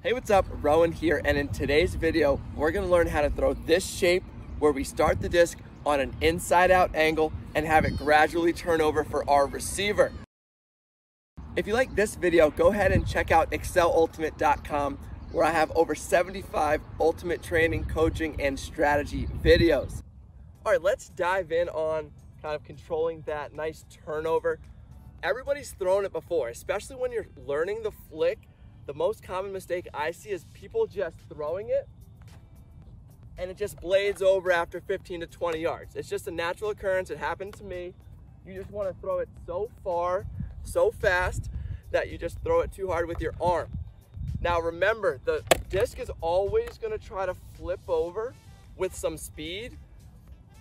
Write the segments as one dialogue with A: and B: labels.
A: Hey, what's up? Rowan here, and in today's video, we're gonna learn how to throw this shape where we start the disc on an inside-out angle and have it gradually turn over for our receiver. If you like this video, go ahead and check out excelultimate.com, where I have over 75 ultimate training, coaching, and strategy videos. All right, let's dive in on kind of controlling that nice turnover. Everybody's thrown it before, especially when you're learning the flick. The most common mistake I see is people just throwing it and it just blades over after 15 to 20 yards. It's just a natural occurrence. It happened to me. You just want to throw it so far, so fast that you just throw it too hard with your arm. Now remember, the disc is always going to try to flip over with some speed.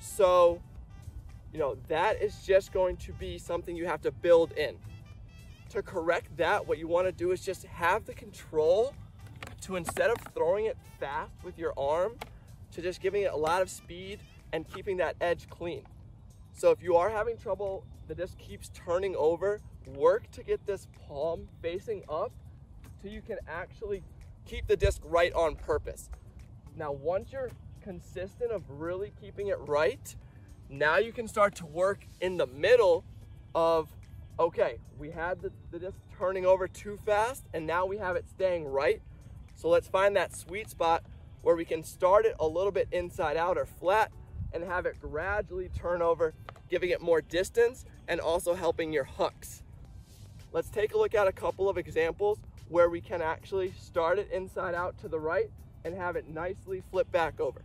A: So, that is just going to be something you have to build in. To correct that, what you want to do is just have the control to, instead of throwing it fast with your arm, to just giving it a lot of speed and keeping that edge clean. So if you are having trouble, the disc keeps turning over, work to get this palm facing up so you can actually keep the disc right on purpose. Now, once you're consistent of really keeping it right, now you can start to work in the middle of, okay, we had the disc turning over too fast and now we have it staying right. So let's find that sweet spot where we can start it a little bit inside out or flat and have it gradually turn over, giving it more distance and also helping your hucks. Let's take a look at a couple of examples where we can actually start it inside out to the right and have it nicely flip back over.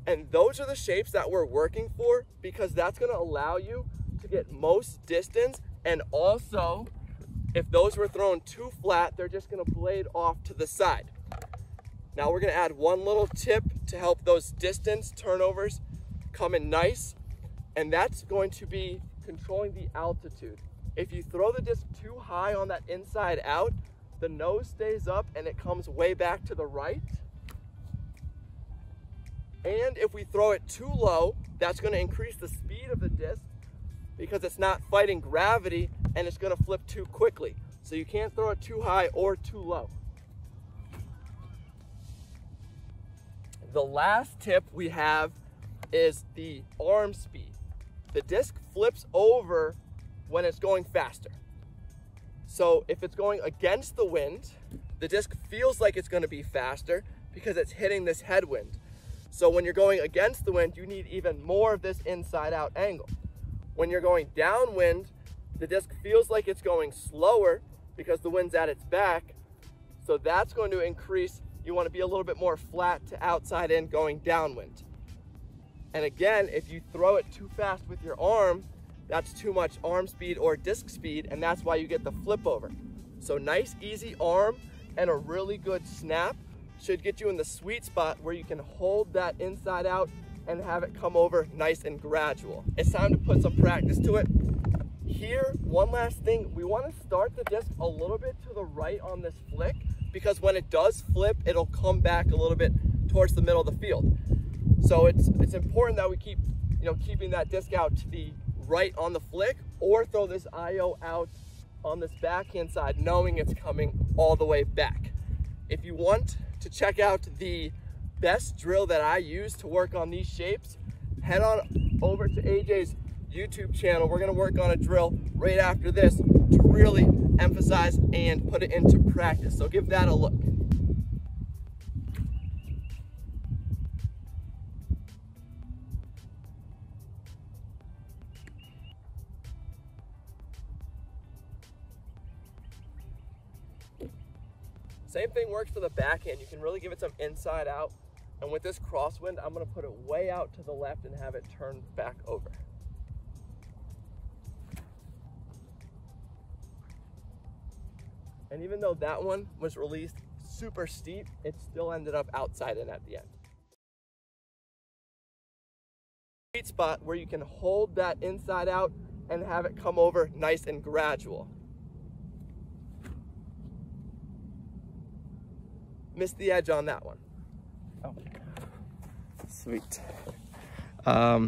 A: And those are the shapes that we're working for, because that's going to allow you to get most distance. And also, if those were thrown too flat, they're just going to blade off to the side. Now we're going to add one little tip to help those distance turnovers come in nice. And that's going to be controlling the altitude. If you throw the disc too high on that inside out, the nose stays up and it comes way back to the right. And if we throw it too low, that's going to increase the speed of the disc because it's not fighting gravity and it's going to flip too quickly. So you can't throw it too high or too low. The last tip we have is the arm speed. The disc flips over when it's going faster. So if it's going against the wind, the disc feels like it's going to be faster because it's hitting this headwind. So when you're going against the wind, you need even more of this inside out angle. When you're going downwind, the disc feels like it's going slower because the wind's at its back. So that's going to increase. You want to be a little bit more flat to outside in going downwind. And again, if you throw it too fast with your arm, that's too much arm speed or disc speed, and that's why you get the flip over. So nice, easy arm and a really good snap should get you in the sweet spot where you can hold that inside out and have it come over nice and gradual. It's time to put some practice to it. Here, one last thing, we want to start the disc a little bit to the right on this flick, because when it does flip, it'll come back a little bit towards the middle of the field. So it's important that we keep, keeping that disc out to the right on the flick, or throw this IO out on this backhand side, knowing it's coming all the way back. If you want to check out the best drill that I use to work on these shapes, head on over to AJ's YouTube channel. We're going to work on a drill right after this to really emphasize and put it into practice. So give that a look. Same thing works for the backhand. You can really give it some inside out. And with this crosswind, I'm going to put it way out to the left and have it turn back over. And even though that one was released super steep, it still ended up outside in at the end. Sweet spot where you can hold that inside out and have it come over nice and gradual. Missed the edge on that one. Oh. Sweet.